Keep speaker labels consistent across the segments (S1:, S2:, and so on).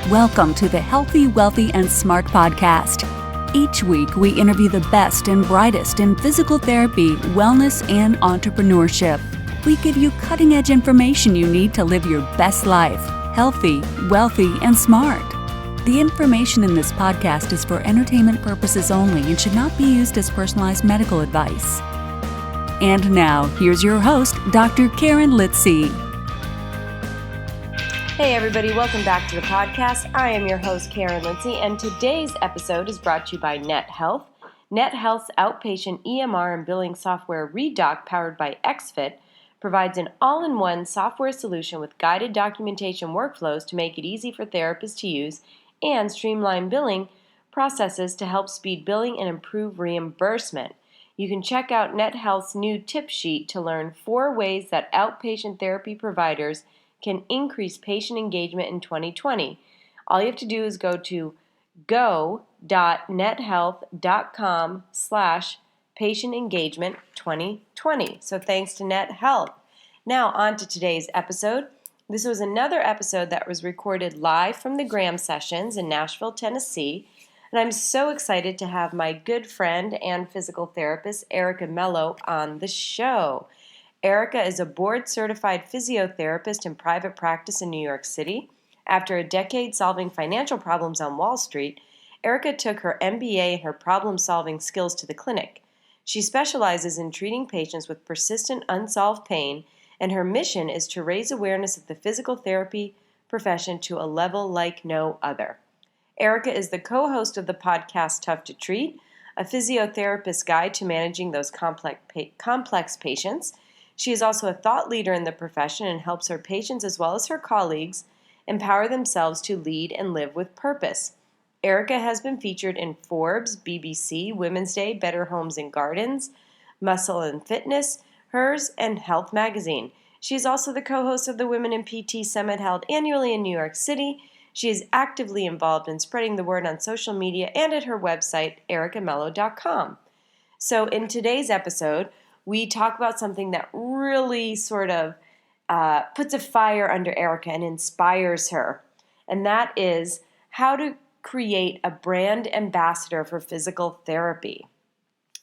S1: Welcome to the Healthy, Wealthy, and Smart podcast. Each week, we interview the best and brightest in physical therapy, wellness, and entrepreneurship. We give you cutting-edge information you need to live your best life, healthy, wealthy, and smart. The information in this podcast is for entertainment purposes only and should not be used as personalized medical advice. And now, here's your host, Dr. Karen Litzy.
S2: Hey everybody, welcome back to the podcast. I am your host, Karen Litzy, and today's episode is brought to you by NetHealth. NetHealth's outpatient EMR and billing software Redoc, powered by XFit, provides an all-in-one software solution with guided documentation workflows to make it easy for therapists to use and streamline billing processes to help speed billing and improve reimbursement. You can check out NetHealth's new tip sheet to learn 4 ways that outpatient therapy providers can increase patient engagement in 2020. All you have to do is go to go.nethealth.com/patient engagement 2020. So thanks to NetHealth. Now on to today's episode. This was another episode that was recorded live from the Graham Sessions in Nashville, Tennessee. And I'm so excited to have my good friend and physical therapist, Erica Meloe, on the show. Erica is a board-certified physiotherapist in private practice in New York City. After a decade solving financial problems on Wall Street, Erica took her MBA and her problem-solving skills to the clinic. She specializes in treating patients with persistent unsolved pain, and her mission is to raise awareness of the physical therapy profession to a level like no other. Erica is the co-host of the podcast Tough to Treat, a physiotherapist's guide to managing those complex patients. She is also a thought leader in the profession and helps her patients as well as her colleagues empower themselves to lead and live with purpose. Erica has been featured in Forbes, BBC, Women's Day, Better Homes and Gardens, Muscle and Fitness, Hers, and Health Magazine. She is also the co-host of the Women in PT Summit held annually in New York City. She is actively involved in spreading the word on social media and at her website, ericameloe.com. So in today's episode, we talk about something that really sort of puts a fire under Erica and inspires her, and that is how to create a brand ambassador for physical therapy.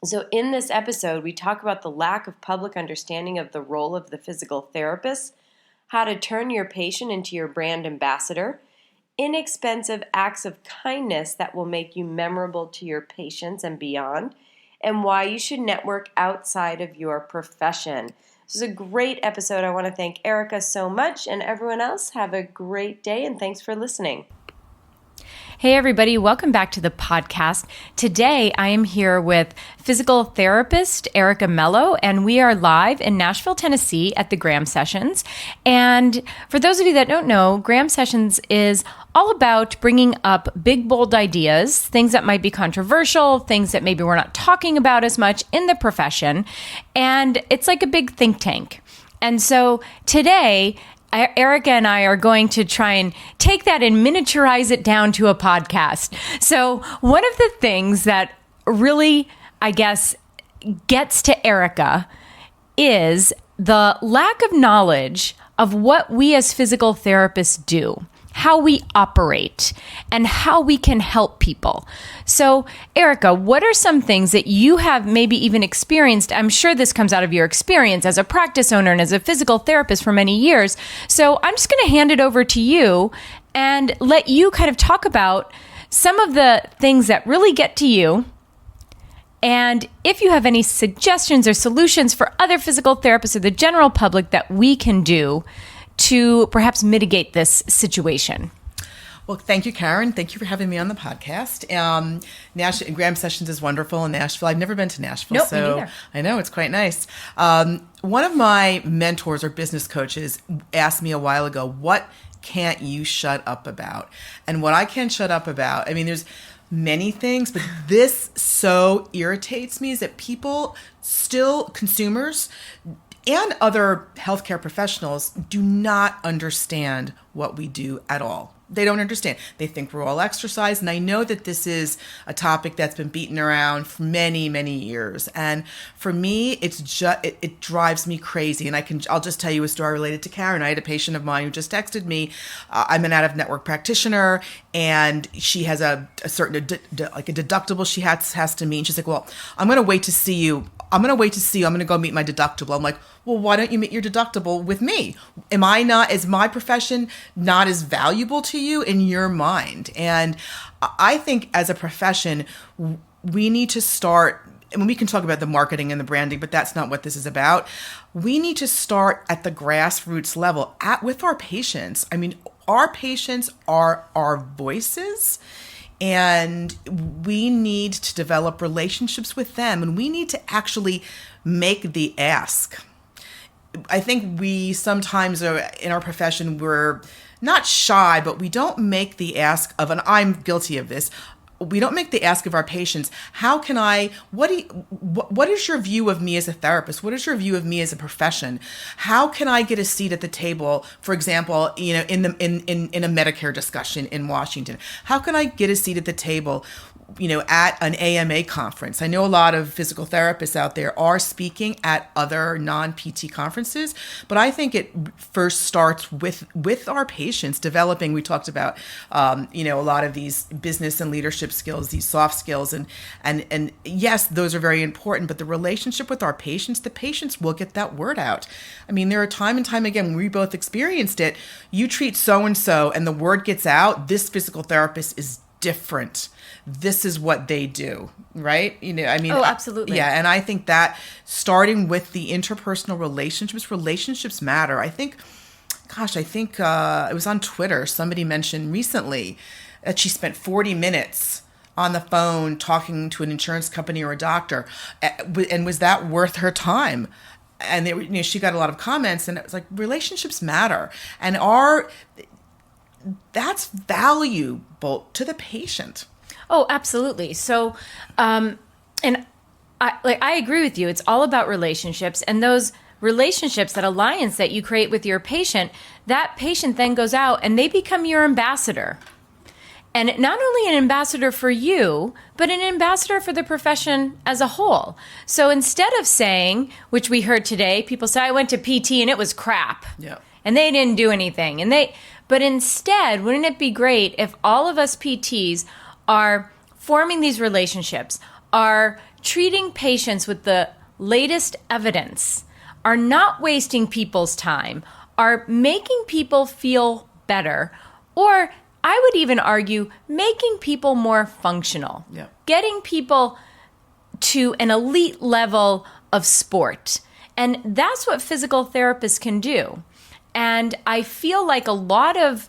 S2: So in this episode, we talk about the lack of public understanding of the role of the physical therapist, how to turn your patient into your brand ambassador, inexpensive acts of kindness that will make you memorable to your patients and beyond, and why you should network outside of your profession. This is a great episode. I want to thank Erica so much, and everyone else, have a great day, and thanks for listening.
S3: Hey everybody, welcome back to the podcast. Today I am here with physical therapist Erica Meloe, and we are live in Nashville, Tennessee at the Graham Sessions. And for those of you that don't know, Graham Sessions is all about bringing up big, bold ideas, things that might be controversial, things that maybe we're not talking about as much in the profession. And it's like a big think tank. And so today, Erica and I are going to try and take that and miniaturize it down to a podcast. So one of the things that really, I guess, gets to Erica is the lack of knowledge of what we as physical therapists do, how we operate, and how we can help people. So, Erica, what are some things that you have maybe even experienced? I'm sure this comes out of your experience as a practice owner and as a physical therapist for many years. So I'm just going to hand it over to you and let you kind of talk about some of the things that really get to you. And if you have any suggestions or solutions for other physical therapists or the general public that we can do to perhaps mitigate this situation.
S4: Well, thank you, Karen. Thank you for having me on the podcast. Graham Sessions is wonderful in Nashville. I've never been to Nashville,
S3: Nope,
S4: so
S3: me neither.
S4: I know it's quite nice. One of my mentors or business coaches asked me a while ago, what can't you shut up about? And what I can't shut up about, I mean, there's many things, but this so irritates me is that people still, consumers, and other healthcare professionals do not understand what we do at all. They don't understand. They think we're all exercise. And I know that this is a topic that's been beaten around for many, many years. And for me, it drives me crazy. And I'll just tell you a story related to Karen. I had a patient of mine who just texted me. I'm an out-of-network practitioner, and she has a certain like a deductible she has to meet. And she's like, well, I'm going to wait to see you. I'm going to go meet my deductible. I'm like, well, why don't you meet your deductible with me? Is my profession not as valuable to you in your mind? And I think as a profession, we need to start, and we can talk about the marketing and the branding, but that's not what this is about. We need to start at the grassroots level with our patients. I mean, our patients are our voices. And we need to develop relationships with them, and we need to actually make the ask. I think we sometimes are, in our profession, we're not shy, but we don't make the ask of, and I'm guilty of this, we don't make the ask of our patients, what is your view of me as a therapist? What is your view of me as a profession? How can I get a seat at the table, for example, in a Medicare discussion in Washington? How can I get a seat at the table, at an AMA conference? I know a lot of physical therapists out there are speaking at other non-PT conferences, but I think it first starts with our patients developing. We talked about, a lot of these business and leadership skills, these soft skills, and yes, those are very important, but the relationship with our patients, the patients will get that word out. I mean, there are time and time again, we both experienced it. You treat so-and-so and the word gets out, this physical therapist is different. This is what they do, right?
S3: Oh, absolutely.
S4: Yeah, and I think that starting with the interpersonal relationships matter. I think it was on Twitter, somebody mentioned recently that she spent 40 minutes on the phone talking to an insurance company or a doctor, and was that worth her time? And she got a lot of comments, and it was like, relationships matter, and that's valuable to the patient.
S3: Oh, absolutely. So, and I agree with you. It's all about relationships, and those relationships, that alliance that you create with your patient, that patient then goes out and they become your ambassador. And not only an ambassador for you, but an ambassador for the profession as a whole. So instead of saying, which we heard today, people say, I went to PT and it was crap.
S4: Yeah.
S3: And they didn't do anything. But instead, wouldn't it be great if all of us PTs are forming these relationships, are treating patients with the latest evidence, are not wasting people's time, are making people feel better, or I would even argue making people more functional, getting people to an elite level of sport. And that's what physical therapists can do. And I feel like a lot of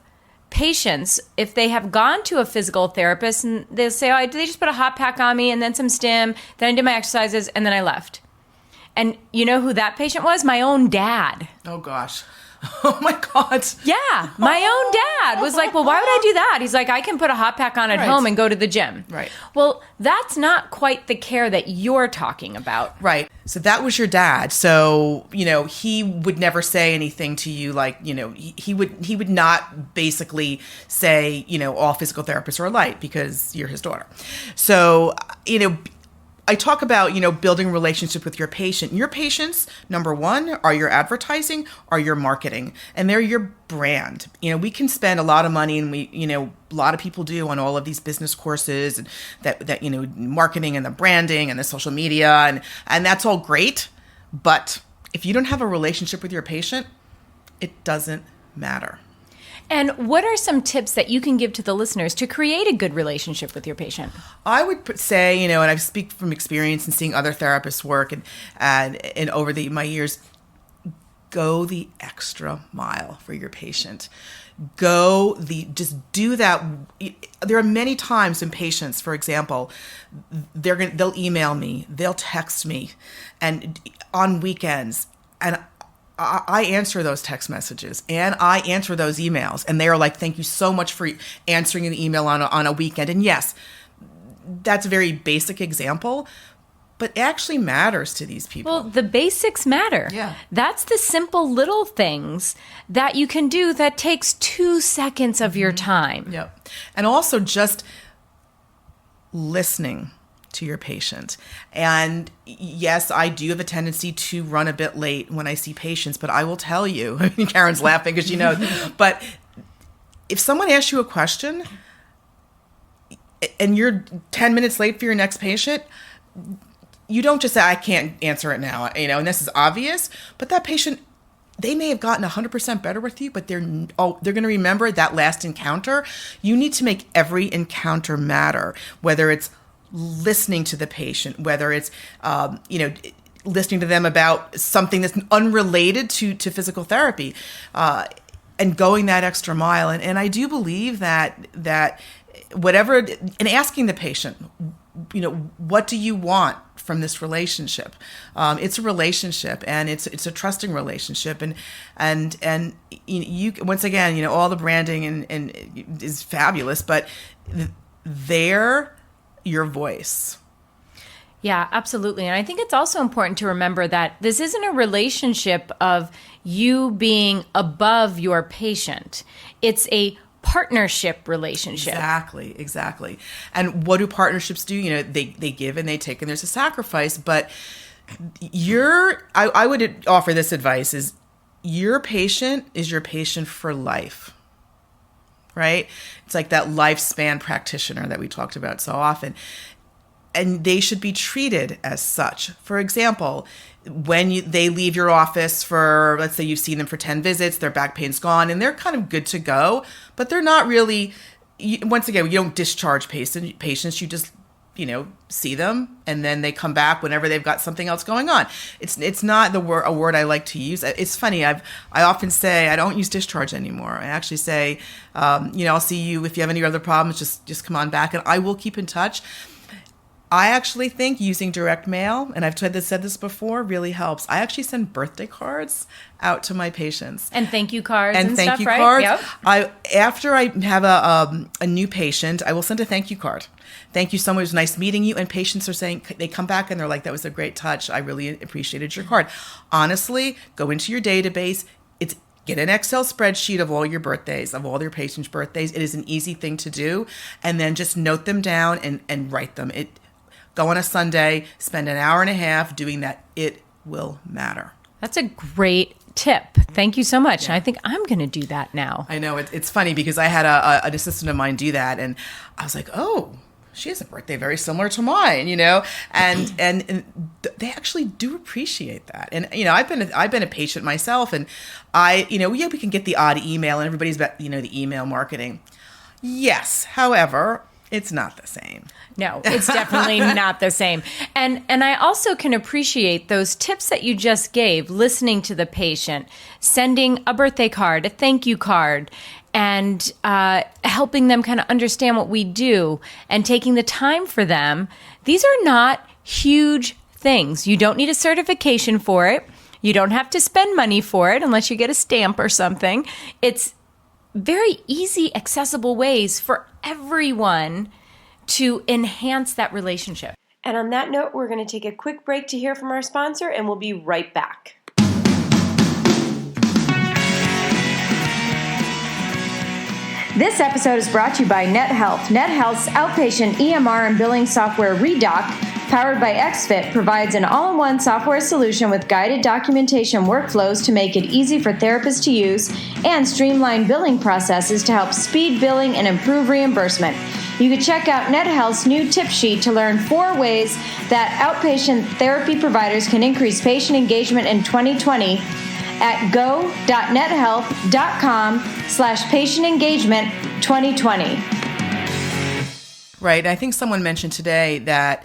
S3: patients, if they have gone to a physical therapist and they'll say, oh, they just put a hot pack on me and then some stim, then I did my exercises and then I left. And you know who that patient was? My own dad.
S4: Oh, gosh. Oh, my God.
S3: Yeah. My own dad was like, well, why would I do that? He's like, I can put a hot pack on at home and go to the gym.
S4: Right.
S3: Well, that's not quite the care that you're talking about.
S4: Right. So that was your dad. So, he would never say anything to you like, he would not basically say, all physical therapists are alike because you're his daughter. So, I talk about, building a relationship with your patient. Your patients, number one, are your advertising, are your marketing, and they're your brand. We can spend a lot of money, and a lot of people do on all of these business courses, and that marketing and the branding and the social media, and that's all great. But if you don't have a relationship with your patient, it doesn't matter.
S3: And what are some tips that you can give to the listeners to create a good relationship with your patient?
S4: I would say, and I speak from experience and seeing other therapists work and over my years, go the extra mile for your patient. Just do that. There are many times when patients, for example, they'll email me, they'll text me, and on weekends, and I answer those text messages and I answer those emails, and they are like, thank you so much for answering an email on a weekend. And yes, that's a very basic example, but actually matters to these people.
S3: Well, the basics matter.
S4: Yeah.
S3: That's the simple little things that you can do that takes 2 seconds of your time.
S4: Yep. And also just listening to your patient. And yes, I do have a tendency to run a bit late when I see patients, but I will tell you, I mean, Karen's laughing because she knows, but if someone asks you a question and you're 10 minutes late for your next patient, you don't just say, I can't answer it now, and this is obvious, but that patient, they may have gotten 100% better with you, but they're going to remember that last encounter. You need to make every encounter matter, whether it's listening to the patient, whether it's, listening to them about something that's unrelated to physical therapy, and going that extra mile. And I do believe that whatever, and asking the patient, what do you want from this relationship? It's a relationship, and it's a trusting relationship, and you once again, all the branding and is fabulous, but they're your voice.
S3: Yeah, absolutely. And I think it's also important to remember that this isn't a relationship of you being above your patient. It's a partnership relationship.
S4: Exactly. And what do partnerships do? They give and they take, and there's a sacrifice, but I would offer this advice is your patient is your patient for life. Right? It's like that lifespan practitioner that we talked about so often. And they should be treated as such. For example, when they leave your office for, let's say you've seen them for 10 visits, their back pain's gone, and they're kind of good to go, but they're not really, once again, you don't discharge patients, you just, see them, and then they come back whenever they've got something else going on. It's not a word I like to use. It's funny. I often say I don't use discharge anymore. I actually say, I'll see you if you have any other problems. Just come on back, and I will keep in touch. I actually think using direct mail, and I've said this before, really helps. I actually send birthday cards out to my patients.
S3: And thank you cards and
S4: thank
S3: stuff,
S4: you
S3: right?
S4: cards.
S3: Yep.
S4: After I have a new patient, I will send a thank you card. Thank you so much. It was nice meeting you. And patients are saying, they come back and they're like, that was a great touch. I really appreciated your card. Honestly, go into your database. Get an Excel spreadsheet of all your birthdays, of all your patients' birthdays. It is an easy thing to do. And then just note them down and write them. Go on a Sunday, spend an hour and a half doing that. It will matter.
S3: That's a great tip. Thank you so much. Yeah. I think I'm going to do that now.
S4: I know. It's funny because I had an assistant of mine do that, and I was like, oh, she has a birthday very similar to mine, and they actually do appreciate that. And, I've been a patient myself, and we can get the odd email, and everybody's about, the email marketing. Yes. However, it's not the same.
S3: No, it's definitely not the same. And I also can appreciate those tips that you just gave, listening to the patient, sending a birthday card, a thank you card, and helping them kind of understand what we do and taking the time for them. These are not huge things. You don't need a certification for it. You don't have to spend money for it unless you get a stamp or something. It's very easy, accessible ways for everyone to enhance that relationship.
S2: And on that note, we're going to take a quick break to hear from our sponsor, and we'll be right back. This episode is brought to you by NetHealth. NetHealth's outpatient EMR and billing software Redoc, powered by XFit, provides an all-in-one software solution with guided documentation workflows to make it easy for therapists to use and streamline billing processes to help speed billing and improve reimbursement. You can check out NetHealth's new tip sheet to learn 4 ways that outpatient therapy providers can increase patient engagement in 2020 at go.nethealth.com/patient engagement 2020.
S4: Right. I think someone mentioned today that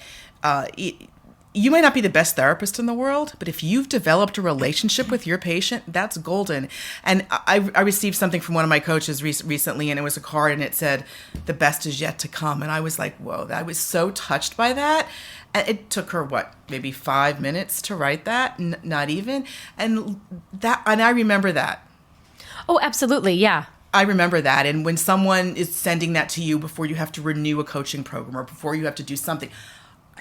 S4: you might not be the best therapist in the world, but if you've developed a relationship with your patient, that's golden. And I received something from one of my coaches recently, and it was a card, and it said, "The best is yet to come." And I was like, whoa, I was so touched by that. And it took her, maybe 5 minutes to write that? Not even. And I remember that.
S3: Oh, absolutely. Yeah.
S4: I remember that. And when someone is sending that to you before you have to renew a coaching program or before you have to do something,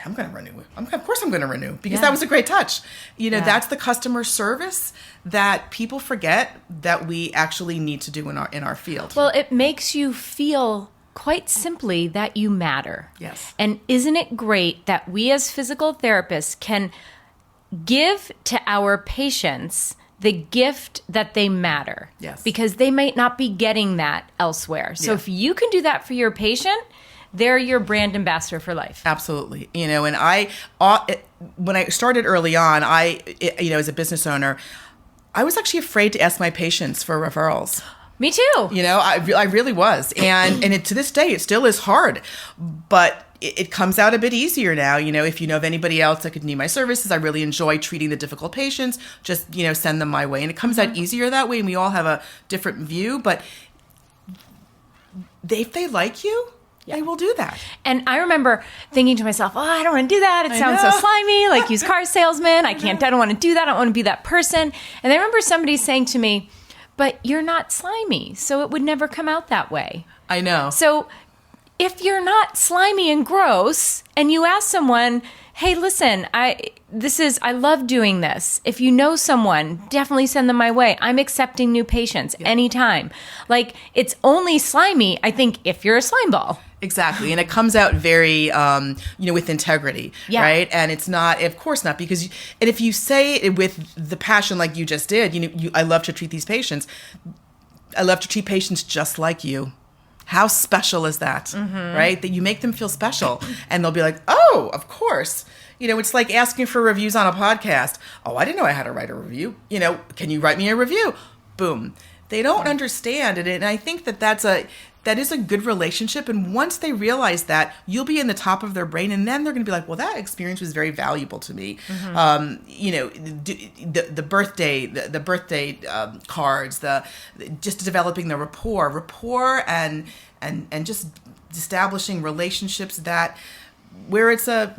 S4: I'm going to renew. Of course I'm going to renew because that was a great touch. That's the customer service that people forget that we actually need to do in our field.
S3: Well, it makes you feel quite simply that you matter.
S4: Yes.
S3: And isn't it great that we as physical therapists can give to our patients the gift that they matter?
S4: Yes.
S3: Because they might not be getting that elsewhere. So if you can do that for your patient, they're your brand ambassador for life.
S4: Absolutely. And when I started early on, as a business owner, I was actually afraid to ask my patients for referrals.
S3: Me too.
S4: I really was. And to this day, it still is hard. But it comes out a bit easier now. If you know of anybody else that could need my services, I really enjoy treating the difficult patients. Just, send them my way. And it comes out easier that way. And we all have a different view. But if they like you, I will do that.
S3: And I remember thinking to myself, I don't want to do that. It sounds so slimy, like used car salesman. I don't want to do that. I don't want to be that person. And I remember somebody saying to me, but you're not slimy, so it would never come out that way.
S4: I know.
S3: So if you're not slimy and gross and you ask someone, hey, listen, I love doing this. If you know someone, definitely send them my way. I'm accepting new patients anytime. Like, it's only slimy, I think, if you're a slime ball.
S4: Exactly. And it comes out very, with integrity, right? And it's not, of course not, because, and if you say it with the passion like you just did, I love to treat these patients. I love to treat patients just like you. How special is that, right? That you make them feel special. And they'll be like, oh, of course. It's like asking for reviews on a podcast. Oh, I didn't know I had to write a review. Can you write me a review? Boom. They don't understand it. And I think that is a good relationship. And once they realize that, you'll be in the top of their brain. And then they're going to be like, well, that experience was very valuable to me. The birthday cards, just developing the rapport and just establishing relationships that where it's a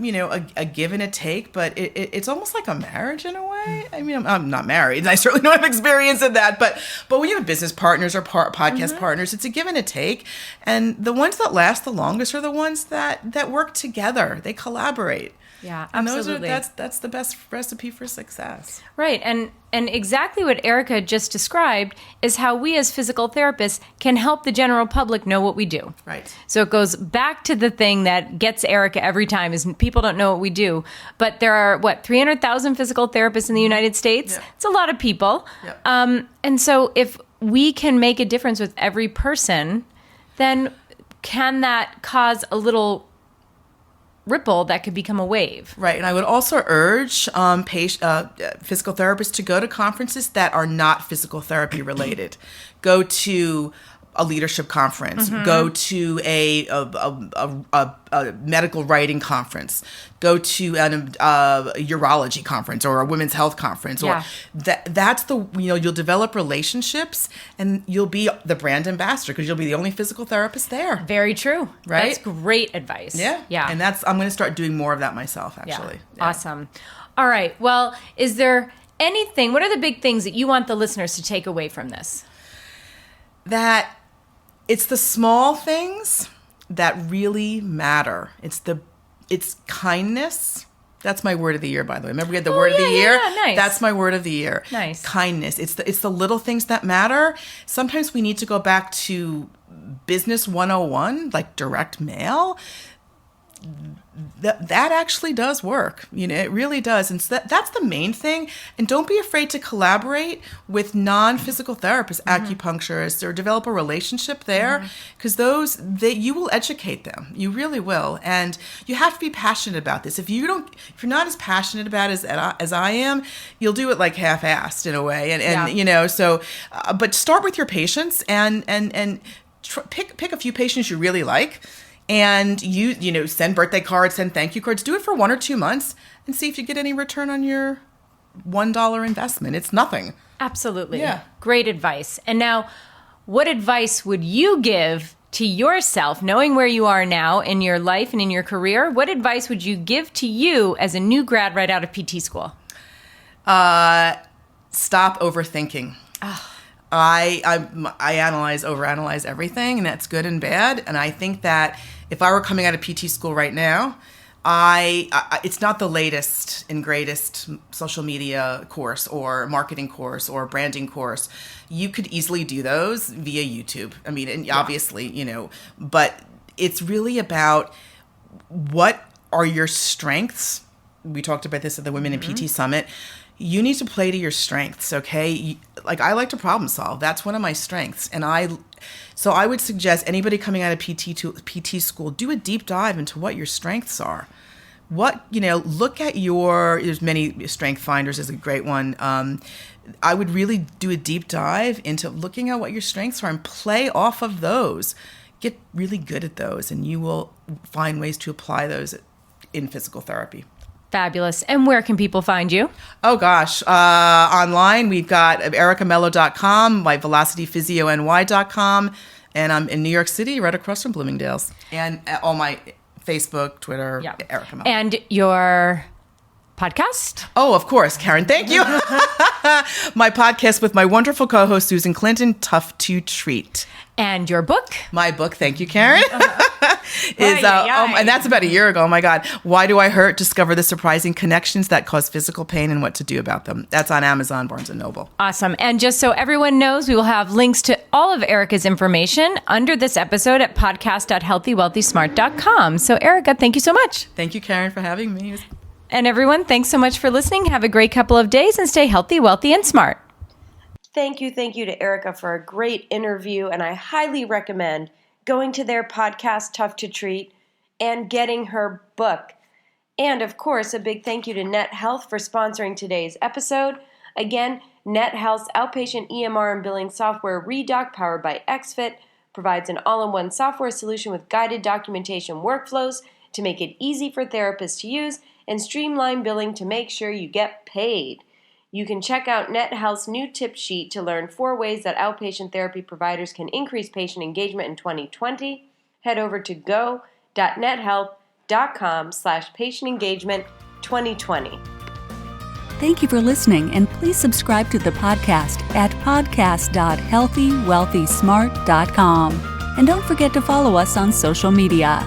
S4: give and a take, but it's almost like a marriage in a way. I mean, I'm not married, and I certainly don't have experience in that, but when you have business partners or podcast partners, it's a give and a take, and the ones that last the longest are the ones that work together. They collaborate.
S3: Yeah,
S4: and
S3: absolutely.
S4: That's the best recipe for success.
S3: Right, and exactly what Erica just described is how we as physical therapists can help the general public know what we do.
S4: Right.
S3: So it goes back to the thing that gets Erica every time is people don't know what we do. But there are, 300,000 physical therapists in the United States?
S4: Yep.
S3: It's a lot of people.
S4: Yep.
S3: And so if we can make a difference with every person, then can that cause a little ripple that could become a wave?
S4: Right. And I would also urge physical therapists to go to conferences that are not physical therapy related. Go to a leadership conference. Go to a medical writing conference. Go to a urology conference or a women's health conference.
S3: Yeah.
S4: Or that's you'll develop relationships and you'll be the brand ambassador because you'll be the only physical therapist there.
S3: Very true.
S4: Right?
S3: That's great advice.
S4: Yeah.
S3: Yeah.
S4: And I'm going to start doing more of that myself, actually.
S3: Yeah. Awesome. All right. Well, is there anything, what are the big things that you want the listeners to take away from this?
S4: That it's the small things that really matter. It's kindness. That's my word of the year, by the way. Remember we had the word of the year?
S3: Yeah, nice.
S4: That's my word of the year.
S3: Nice.
S4: Kindness. It's the little things that matter. Sometimes we need to go back to business 101, like direct mail. That actually does work. It really does. And so that's the main thing. And don't be afraid to collaborate with non-physical therapists, acupuncturists, or develop a relationship there because you will educate them. You really will. And you have to be passionate about this. If you're not as passionate about it as I am, you'll do it like half-assed in a way. And but start with your patients and pick a few patients you really like. And you send birthday cards, send thank you cards. Do it for 1 or 2 months and see if you get any return on your $1 investment. It's nothing.
S3: Absolutely.
S4: Yeah.
S3: Great advice. And now, what advice would you give to yourself, knowing where you are now in your life and in your career? What advice would you give to you as a new grad right out of PT school?
S4: Stop overthinking. I overanalyze everything, and that's good and bad. And I think that if I were coming out of PT school right now, it's not the latest and greatest social media course or marketing course or branding course. You could easily do those via YouTube. I mean, and obviously, but it's really about what are your strengths. We talked about this at the Women in PT Summit. You need to play to your strengths, okay? I like to problem solve. That's one of my strengths. So I would suggest anybody coming out of PT school, do a deep dive into what your strengths are. Look at there's many strength finders is a great one. I would really do a deep dive into looking at what your strengths are and play off of those. Get really good at those, and you will find ways to apply those in physical therapy.
S3: Fabulous. And where can people find you?
S4: Oh, gosh. Online, we've got ericameloe.com, my velocityphysiony.com, and I'm in New York City, right across from Bloomingdale's. And all my Facebook, Twitter, Erica Meloe.
S3: And your podcast?
S4: Oh, of course, Karen. Thank you. My podcast with my wonderful co-host, Susan Clinton, Tough to Treat.
S3: And your book?
S4: My book, thank you, Karen, is, and that's about a year ago. Oh my God. Why Do I Hurt? Discover the surprising connections that cause physical pain and what to do about them. That's on Amazon, Barnes & Noble.
S3: Awesome. And just so everyone knows, we will have links to all of Erica's information under this episode at podcast.healthywealthysmart.com. So Erica, thank you so much.
S4: Thank you, Karen, for having me.
S3: And everyone, thanks so much for listening. Have a great couple of days and stay healthy, wealthy, and smart.
S2: Thank you to Erica for a great interview, and I highly recommend going to their podcast, Tough to Treat, and getting her book. And of course, a big thank you to Net Health for sponsoring today's episode. Again, Net Health's outpatient EMR and billing software, Redoc, powered by XFit, provides an all-in-one software solution with guided documentation workflows to make it easy for therapists to use and streamline billing to make sure you get paid. You can check out NetHealth's new tip sheet to learn 4 ways that outpatient therapy providers can increase patient engagement in 2020. Head over to go.nethealth.com/patient engagement 2020.
S1: Thank you for listening, and please subscribe to the podcast at podcast.healthywealthysmart.com. And don't forget to follow us on social media.